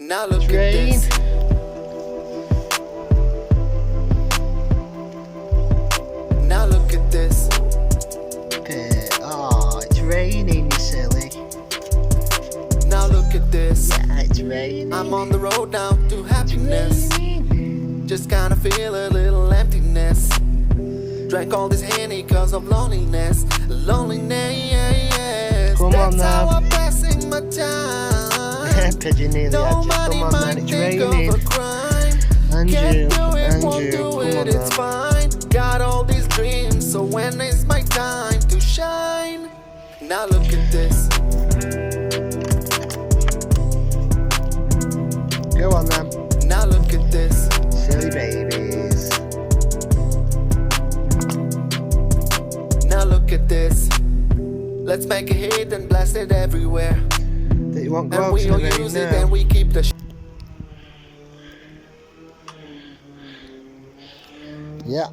Now look Train. at this. Now look at this. Okay. Oh, it's raining, you silly. Now look at this. Yeah, it's raining. I'm on the road now to happiness. Raining. Just kinda feel a little emptiness. Drank all this Henny cause of loneliness. Loneliness. Come on That's how now. I'm passing my time. Pigeon nearly had you. Nobody Come on, man, might it's think raining. of a crime. Andrew, Can't do it, won't Andrew, do come it, on it's now. fine. Got all these dreams, so when is my time to shine? Now look at this. Go on then. Now look at this. Silly babies. Now look at this. Let's make a hit and blast it everywhere. That you won't go And out we in the all rain use it now. and we keep the Yeah.